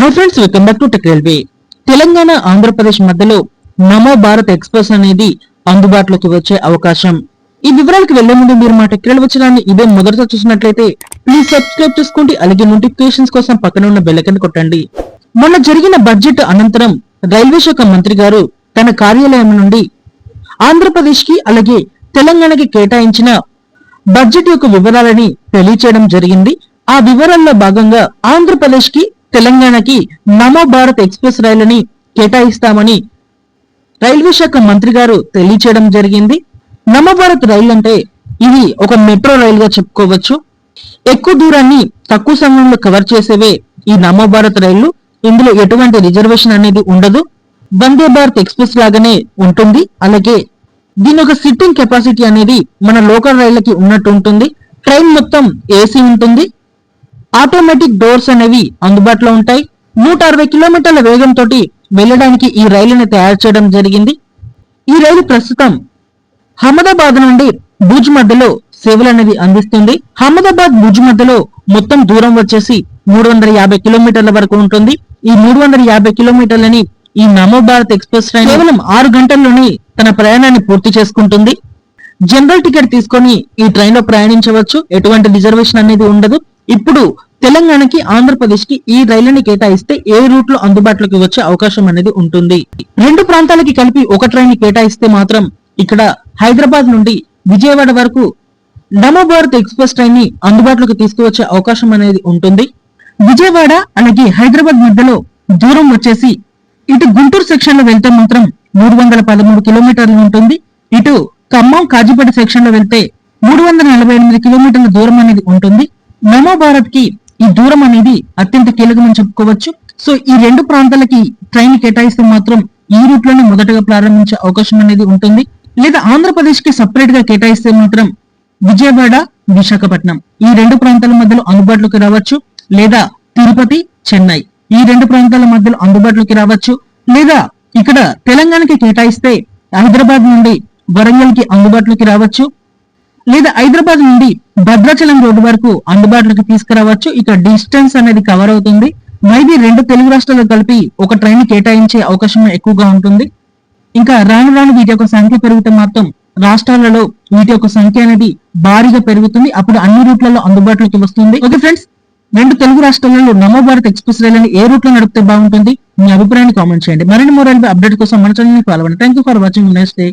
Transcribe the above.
Hi friends, welcome back to tech railway. Telangana Andhra Pradesh మధ్యలో నమో Bharat express అనేది అందుబాటులోకి వచ్చే అవకాశం. ఈ వివరాలకు వెళ్లే ముందు మీరు మా టెక్ రైల్వే ఛానల్ ఇదే మొదటిసారి చూసినట్లయితే ప్లీజ్ సబ్స్క్రైబ్ చేసుకోండి. అలాగే నోటిఫికేషన్స్ కోసం పక్కన ఉన్న బెల్ ఐకాన్ కొట్టండి. మొన్న జరిగిన బడ్జెట్ అనంతరం రైల్వే శాఖ మంత్రి గారు తన కార్యాలయం నుండి ఆంధ్రప్రదేశ్ కి అలాగే తెలంగాణకి కేటాయించిన బడ్జెట్ యొక్క వివరాలని తెలియచేయడం జరిగింది. ఆ వివరాల్లో భాగంగా ఆంధ్రప్రదేశ్ కి తెలంగాణకి నమో భారత్ ఎక్స్ప్రెస్ రైలుని కేటాయిస్తామని రైల్వే శాఖ మంత్రి గారు తెలియచేయడం జరిగింది. నమో భారత్ రైలు అంటే ఇది ఒక మెట్రో రైలుగా చెప్పుకోవచ్చు. ఎక్కువ దూరాన్ని తక్కువ సమయంలో కవర్ చేసేవే ఈ నమో భారత్ రైళ్లు. ఇందులో ఎటువంటి రిజర్వేషన్ అనేది ఉండదు. వందే భారత్ ఎక్స్ప్రెస్ లాగానే ఉంటుంది. అలాగే దీని ఒక సిట్టింగ్ కెపాసిటీ అనేది మన లోకల్ రైళ్లకి ఉన్నట్టు ఉంటుంది. ట్రైన్ మొత్తం ఏసీ ఉంటుంది. ఆటోమేటిక్ డోర్స్ అనేవి అందుబాటులో ఉంటాయి. 160 కిలోమీటర్ల వేగంతో వెళ్లడానికి ఈ రైలుని తయారు చేయడం జరిగింది. ఈ రైలు ప్రస్తుతం అహ్మదాబాద్ నుండి భుజ్ మధ్యలో సేవలు అనేది అందిస్తుంది. అహ్మదాబాద్ భుజ్ మధ్యలో మొత్తం దూరం వచ్చేసి 350 కిలోమీటర్ల వరకు ఉంటుంది. ఈ 350 కిలోమీటర్లని ఈ నమో భారత్ ఎక్స్ప్రెస్ ట్రైన్ కేవలం 6 గంటల్లోనే తన ప్రయాణాన్ని పూర్తి చేసుకుంటుంది. జనరల్ టికెట్ తీసుకొని ఈ ట్రైన్ లో ప్రయాణించవచ్చు. ఎటువంటి రిజర్వేషన్ అనేది ఉండదు. ఇప్పుడు తెలంగాణకి ఆంధ్రప్రదేశ్ కి ఈ రైలుని కేటాయిస్తే ఏ రూట్ లో అందుబాటులోకి వచ్చే అవకాశం అనేది ఉంటుంది. రెండు ప్రాంతాలకి కలిపి ఒక ట్రైన్ కేటాయిస్తే మాత్రం ఇక్కడ హైదరాబాద్ నుండి విజయవాడ వరకు నమో భారత్ ఎక్స్ప్రెస్ ట్రైన్ ని అందుబాటులోకి తీసుకువచ్చే అవకాశం అనేది ఉంటుంది. విజయవాడ అలాగే హైదరాబాద్ మధ్యలో దూరం వచ్చేసి ఇటు గుంటూరు సెక్షన్ లో వెళ్తే మాత్రం 313 కిలోమీటర్లు ఉంటుంది. ఇటు ఖమ్మం కాజీపేట సెక్షన్ లో వెళ్తే 348 కిలోమీటర్ల దూరం అనేది ఉంటుంది. నమో భారత్ కి ఈ దూరం అనేది అత్యంత కీలకమని చెప్పుకోవచ్చు. సో ఈ రెండు ప్రాంతాలకి ట్రైన్ కేటాయిస్తే మాత్రం ఈ రూట్ లోనే మొదటగా ప్రారంభించే అవకాశం అనేది ఉంటుంది. లేదా ఆంధ్రప్రదేశ్ కి సపరేట్ గా కేటాయిస్తే మాత్రం విజయవాడ, విశాఖపట్నం ఈ రెండు ప్రాంతాల మధ్యలో అందుబాటులోకి రావచ్చు. లేదా తిరుపతి, చెన్నై ఈ రెండు ప్రాంతాల మధ్యలో అందుబాటులోకి రావచ్చు. లేదా ఇక్కడ తెలంగాణకి కేటాయిస్తే హైదరాబాద్ నుండి వరంగల్ కి అందుబాటులోకి రావచ్చు. లేదా హైదరాబాద్ నుండి భద్రాచలం రోడ్డు వరకు అందుబాటులోకి తీసుకురావచ్చు. ఇక డిస్టెన్స్ అనేది కవర్ అవుతుంది. మైబీ రెండు తెలుగు రాష్ట్రాలు కలిపి ఒక ట్రైన్ కేటాయించే అవకాశం ఎక్కువగా ఉంటుంది. ఇంకా రాను రాను వీటి యొక్క సంఖ్య పెరిగితే మాత్రం రాష్ట్రాలలో వీటి యొక్క సంఖ్య అనేది భారీగా పెరుగుతుంది. అప్పుడు అన్ని రూట్లలో అందుబాటులోకి వస్తుంది. ఓకే ఫ్రెండ్స్, రెండు తెలుగు రాష్ట్రాలలో నమో భారత్ ఎక్స్ప్రెస్ రైలు ఏ రూట్ లో నడిపితే బాగుంటుంది, మీ అభిప్రాయాన్ని కామెంట్ చేయండి. మరిన్ని మోర్ రైల్వే అప్డేట్ కోసం మన ఛానల్ ని ఫాలో అవ్వండి. Thank you for watching. Next day.